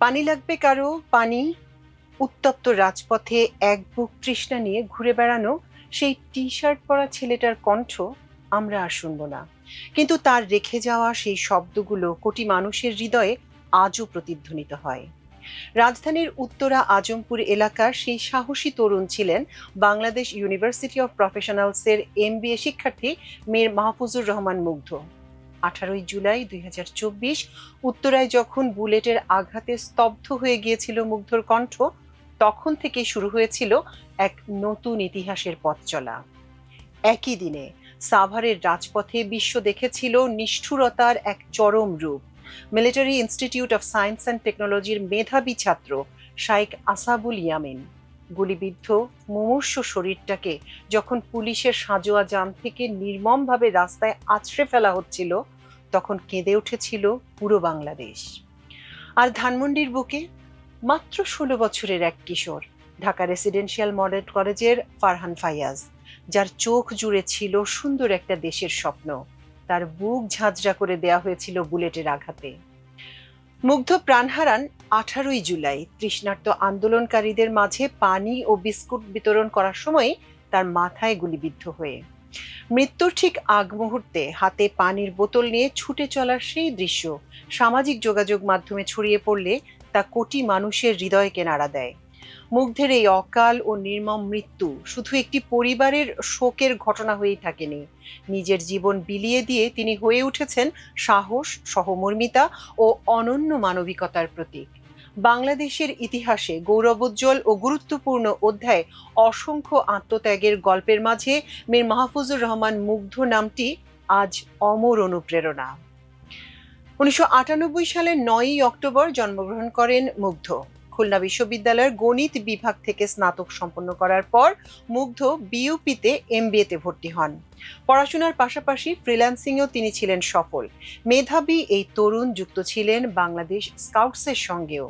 পানি লাগবে কারো পানি। উত্তপ্ত রাজপথে এক বুক তৃষ্ণা নিয়ে ঘুরে বেড়ানো সেই টি শার্ট পরা ছেলেটার কণ্ঠ আমরা আর শুনবো না, কিন্তু তার রেখে যাওয়া সেই শব্দগুলো কোটি মানুষের হৃদয়ে আজও প্রতিধ্বনিত হয়। রাজধানীর উত্তরা আজমপুর এলাকার সেই সাহসী তরুণ ছিলেন বাংলাদেশ ইউনিভার্সিটি অফ প্রফেশনালসের MBA শিক্ষার্থী মীর মাহফুজুর রহমান মুগ্ধ। 18 জুলাই 2024 উত্তরায় যখন বুলেটের আঘাতে স্তব্ধ হয়ে গিয়েছিল মুগ্ধর কণ্ঠ, তখন থেকে শুরু হয়েছিল এক নতুন ইতিহাসের পথ চলা। একই দিনে সাভারের রাজপথে বিশ্ব দেখেছিল নিষ্ঠুরতার এক চরম রূপ। Military institute of science and টেকনোলজির মেধাবী ছাত্র শাইখ আসাবুল ইয়ামিন গুলিবিদ্ধ মুমূর্ষু শরীরটাকে যখন পুলিশের সাঁজোয়া যান থেকে নির্মমভাবে রাস্তায় আছড়ে ফেলা হচ্ছিল, তখন কেঁদে উঠেছিল পুরো বাংলাদেশ। আর ধানমন্ডির বুকে মাত্র 16 বছরের এক কিশোর, ঢাকা রেসিডেন্সিয়াল মডেল কলেজের ফারহান ফাইয়াজ, যার চোখ জুড়ে ছিল সুন্দর একটা দেশের স্বপ্ন, তার বুক ঝাঁঝরা করে দেয়া হয়েছিল বুলেটের আঘাতে। মুগ্ধ প্রাণ হারান 18 জুলাই তৃষ্ণার্ত আন্দোলনকারীদের মাঝে পানি ও বিস্কুট বিতরণ করার সময় তার মাথায় গুলিবিদ্ধ হয়ে। মৃত্যুর ঠিক আগ মুহূর্তে হাতে পানির বোতল নিয়ে ছুটে চলার সেই দৃশ্য সামাজিক যোগাযোগ মাধ্যমে ছড়িয়ে পড়লে তা কোটি মানুষের হৃদয়কে নাড়া দেয়। মুগ্ধের এই অকাল ও নির্মম মৃত্যু শুধু একটি পরিবারের শোকের ঘটনা হয়েই থাকেনি, নিজের জীবন বিলিয়ে দিয়ে তিনি হয়ে উঠেছেন সাহস, সহমর্মিতা ও অনন্য মানবিকতার প্রতীক। বাংলাদেশের ইতিহাসে গৌরবোজ্জ্বল ও গুরুত্বপূর্ণ অধ্যায় অসংখ্য আত্মত্যাগের গল্পের মাঝে মীর মাহফুজুর রহমান মুগ্ধ নামটি আজ অমর অনুপ্রেরণা। 1998 সালের 9 অক্টোবর জন্মগ্রহণ করেন মুগ্ধ। খুলনা বিশ্ববিদ্যালয়ের গণিত বিভাগ থেকে স্নাতক সম্পন্ন করার পর মুগ্ধ বিইউপিতে MBA-তে ভর্তি হন। পড়াশোনার পাশাপাশি ফ্রিল্যান্সিংয়েও তিনি ছিলেন সফল। মেধাবী এই তরুণ যুক্ত ছিলেন বাংলাদেশ স্কাউটসের সঙ্গেও।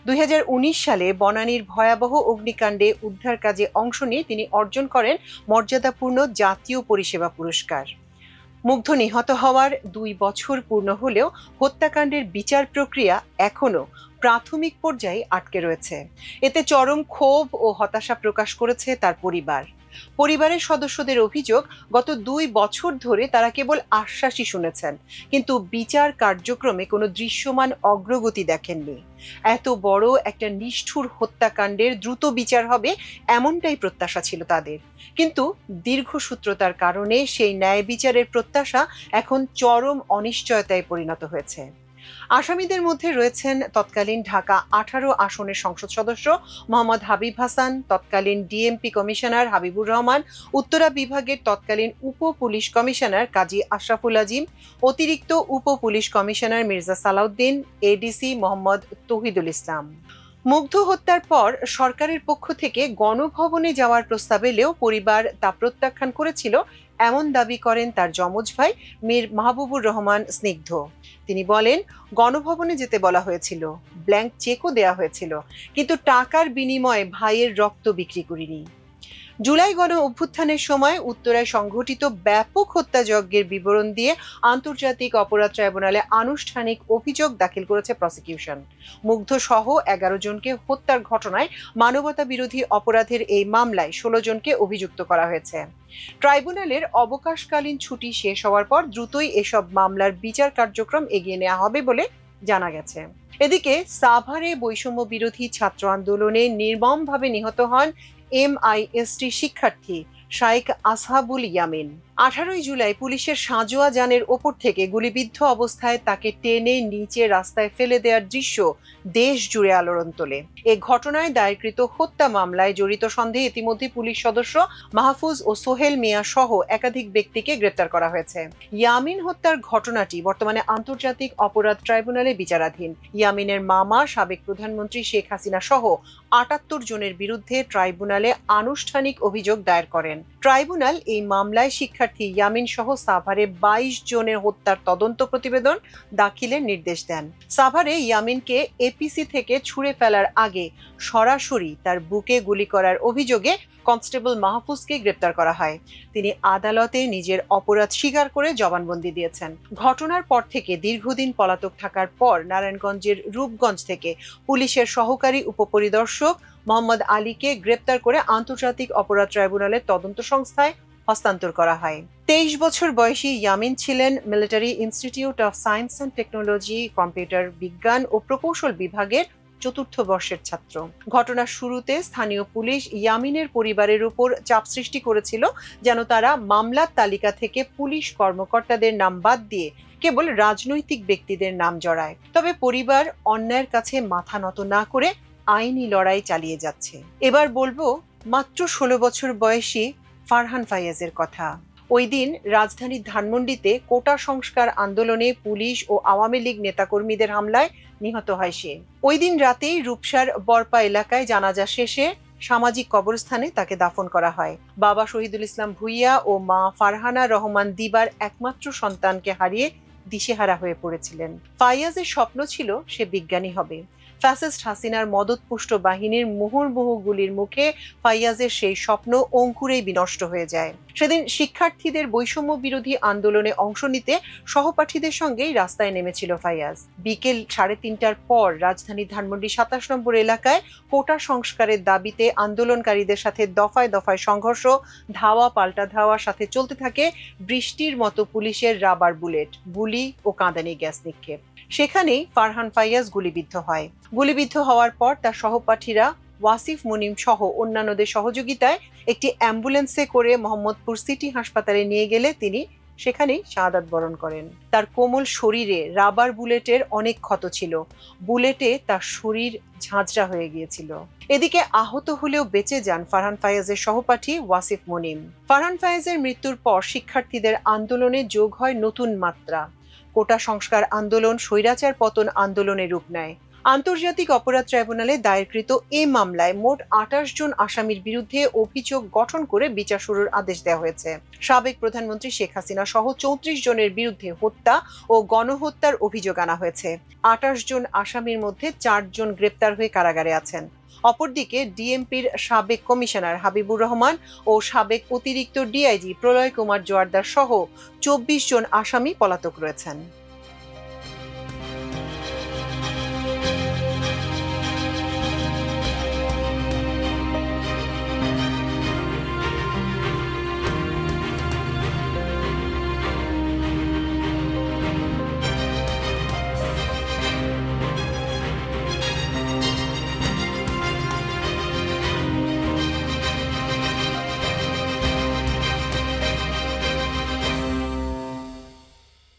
2019 সালে বনানীর ভয়াবহ অগ্নিকাণ্ডে উদ্ধার কাজে অংশ নিয়ে তিনি অর্জন করেন মর্যাদাপূর্ণ জাতীয় পরিষেবা পুরস্কার। মুগ্ধ নিহত হওয়ার 2 বছর পূর্ণ হলেও হত্যাকাণ্ডের বিচার প্রক্রিয়া এখনো প্রাথমিক পর্যায়ে আটকে রয়েছে। এতে চরম ক্ষোভ ও হতাশা প্রকাশ করেছে তার পরিবার। পরিবারের সদস্যদের অভিযোগ, গত 2 বছর ধরে তারা কেবল আশ্বাসই শুনেছেন, কিন্তু বিচার কার্যক্রমে কোনো দৃশ্যমান অগ্রগতি দেখেননি। এত বড় একটা নিষ্ঠুর হত্যাকাণ্ডের দ্রুত বিচার হবে এমনটাই প্রত্যাশা ছিল তাদের, কিন্তু দীর্ঘসূত্রতার কারণে সেই ন্যায় বিচারের প্রত্যাশা এখন চরম অনিশ্চয়তায় পরিণত হয়েছে। আসামিদের মধ্যে রয়েছেন তৎকালীন ঢাকা 18 আসনের সংসদ সদস্য মোহাম্মদ হাবিব হাসান, তৎকালীন ডিএমপি কমিশনার হাবিবুর রহমান, উত্তরা বিভাগের তৎকালীন উপ পুলিশ কমিশনার কাজী আশরাফুল আজিম, অতিরিক্ত উপ police commissioner Mirza Salauddin, ADC Mohammad Touhidul Islam. Mugdho হত্যার পর সরকারের পক্ষ থেকে গণভবনে যাওয়ার প্রস্তাব এলেও পরিবার তা প্রত্যাখ্যান করেছিল, এমন দাবি করেন তার যমজ ভাই মীর মাহবুবুর রহমান স্নিগ্ধ। তিনি বলেন, গণভবনে যেতে বলা হয়েছিল, ব্ল্যাঙ্ক চেকও দেয়া হয়েছিল, কিন্তু টাকার বিনিময়ে ভাইয়ের রক্ত বিক্রি করিনি। জুলাই গণ অভ্যুত্থানের সময় উত্তরায় সংঘটিত ব্যাপক হত্যাযজ্ঞের বিবরণ দিয়ে আন্তর্জাতিক অপরাধ ট্রাইব্যুনালে আনুষ্ঠানিক অভিযোগ দাখিল করেছে প্রসিকিউশন। মুগ্ধ সহ 11 জনকে হত্যার ঘটনায় মানবতা বিরোধী অপরাধের এই মামলায় 16 জনকে অভিযুক্ত করা হয়েছে। ট্রাইব্যুনালের অবকাশকালীন ছুটি শেষ হওয়ার পর দ্রুতই এসব মামলার বিচার কার্যক্রম এগিয়ে নেওয়া হবে বলে জানা গেছে। এদিকে সাভারে বৈষম্য বিরোধী ছাত্র আন্দোলনে নির্মমভাবে নিহত হন MIST শিক্ষার্থী শাইখ আসহাবুল ইয়ামিন। 18 জুলাই পুলিশের সাঁজোয়া যানের ওপর থেকে গুলিবিদ্ধ অবস্থায় তাকে টেনে নিচে রাস্তায় ফেলে দেওয়ার দৃশ্য দেশ জুড়ে আলোড়ন তোলে। এ ঘটনায় দায়েরকৃত হত্যা মামলায় জড়িত সন্দেহে ইতিমধ্যে পুলিশ সদস্য মাহফুজ ও সোহেল মিয়া সহ একাধিক ব্যক্তিকে গ্রেপ্তার করা হয়েছে। ইয়ামিন হত্যার ঘটনাটি বর্তমানে আন্তর্জাতিক অপরাধ ট্রাইব্যুনালে বিচারাধীন। ইয়ামিনের মামা সাবেক প্রধানমন্ত্রী শেখ হাসিনা সহ 78 জনের বিরুদ্ধে ট্রাইব্যুনালে আনুষ্ঠানিক অভিযোগ দায়ের করেন। ট্রাইব্যুনাল এই মামলায় শিক্ষার্থী শিক্ষার্থী ইয়ামিন সহ সাভারে 22 জনের হত্যার তদন্ত প্রতিবেদন দাখিলের নির্দেশ দেন। সাভারে ইয়ামিনকে এপিসি থেকে ছুঁড়ে ফেলার আগে সরাসরি তার বুকে গুলি করার অভিযোগে কনস্টেবল মাহফুজকে গ্রেপ্তার করা হয়। তিনি আদালতে নিজের অপরাধ স্বীকার করে জবানবন্দি দিয়েছেন। ঘটনার পর থেকে দীর্ঘদিন পলাতক থাকার পর নারায়ণগঞ্জের রূপগঞ্জ থেকে পুলিশের সহকারী উপপরিদর্শক মোহাম্মদ আলীকে গ্রেপ্তার করে আন্তর্জাতিক অপরাধ ট্রাইব্যুনালের তদন্ত সংস্থায় হস্তান্তর করা হয়। 23 বছর বয়সী ইয়ামিন ছিলেন military institute of science and technology computer বিজ্ঞান ও প্রকৌশল বিভাগের 4র্থ বর্ষের ছাত্র। ঘটনার শুরুতে স্থানীয় পুলিশ ইয়ামিনের পরিবারের উপর চাপ সৃষ্টি করেছিল যেন তারা মামলার তালিকা থেকে পুলিশ কর্মকর্তাদের নাম বাদ দিয়ে কেবল রাজনৈতিক ব্যক্তিদের নাম জড়ায়। তবে পরিবার অন্যায়ের কাছে মাথা নত না করে আইনি লড়াই চালিয়ে যাচ্ছে। এবার বলবো মাত্র 16 বছর বয়সী ফারহান ফাইয়াজের কথা। ওই দিন রাজধানীর ধানমন্ডিতে কোটা সংস্কার আন্দোলনে পুলিশ ও আওয়ামী লীগ নেতাকর্মীদের হামলায় নিহত হয় সে। ওই দিন রাতেই রূপসার বরপা এলাকায় জানাজা শেষে সামাজিক কবরস্থানে তাকে দাফন করা হয়। বাবা শহীদুল ইসলাম ভুইয়া ও মা ফারহানা রহমান দিবার একমাত্র সন্তানকে হারিয়ে দিশেহারা হয়ে পড়েছিলেন। ফাইয়াজের স্বপ্ন ছিল সে বিজ্ঞানী হবে। ফ্যাসিস্ট হাসিনার মদতপুষ্ট বাহিনীর মুহুর্মুহু গুলির মুখে ফাইয়াজের সেই স্বপ্ন অঙ্কুরেই বিনষ্ট হয়ে যায়। সেদিন শিক্ষার্থীদের বৈষম্য বিরোধী আন্দোলনে অংশ নিতে সহপাঠীদের সঙ্গেই রাস্তায় নেমেছিল ফাইয়াজ। বিকেল 3:30টার পর রাজধানী ধানমন্ডি 27 নম্বর এলাকায় কোটা সংস্কারের দাবিতে আন্দোলনকারীদের সাথে দফায় দফায় সংঘর্ষ, ধাওয়া পাল্টা ধাওয়ার সাথে চলতে থাকে বৃষ্টির মতো পুলিশের রাবার বুলেট, গুলি ও কাঁদানি গ্যাস নিক্ষেপ। সেখানেই ফারহান ফাইয়াজ গুলিবিদ্ধ হয়। গুলিবিদ্ধ হওয়ার পর তার সহপাঠীরা ওয়াসিফ মুনিম সহ অন্যান্যদের সহযোগিতায় একটি অ্যাম্বুলেন্সে করে মোহাম্মদপুর সিটি হাসপাতালে নিয়ে গেলে তিনি সেখানেই শাহাদাত বরণ করেন। তার কোমল শরীরে রাবার বুলেটের অনেক ক্ষত ছিল। বুলেটে তার শরীর ঝাঁঝরা হয়ে গিয়েছিল। এদিকে আহত হলেও বেঁচে যান ফারহান ফাইয়াজের সহপাঠী ওয়াসিফ মুনিম। ফারহান ফাইয়াজের মৃত্যুর পর শিক্ষার্থীদের আন্দোলনে যোগ হয় নতুন মাত্রা। কোটা সংস্কার আন্দোলন স্বৈরাচার পতন আন্দোলনের রূপ নেয়। আন্তর্জাতিক অপরাধ ট্রাইব্যুনালে দায়েরকৃত এ মামলায় মোট 28 জন আসামির বিরুদ্ধে অভিযোগ গঠন করে বিচার শুরুর আদেশ দেওয়া হয়েছে। সাবেক প্রধানমন্ত্রী শেখ হাসিনা সহ 34 জনের বিরুদ্ধে হত্যা ও গণহত্যার অভিযোগ আনা হয়েছে। 28 জন আসামির মধ্যে 4 জন গ্রেপ্তার হয়ে কারাগারে আছেন। অপরদিকে ডিএমপির সাবেক কমিশনার হাবিবুর রহমান ও সাবেক অতিরিক্ত ডিআইজি প্রলয় কুমার জোয়ারদার সহ 24 জন আসামি পলাতক রয়েছেন।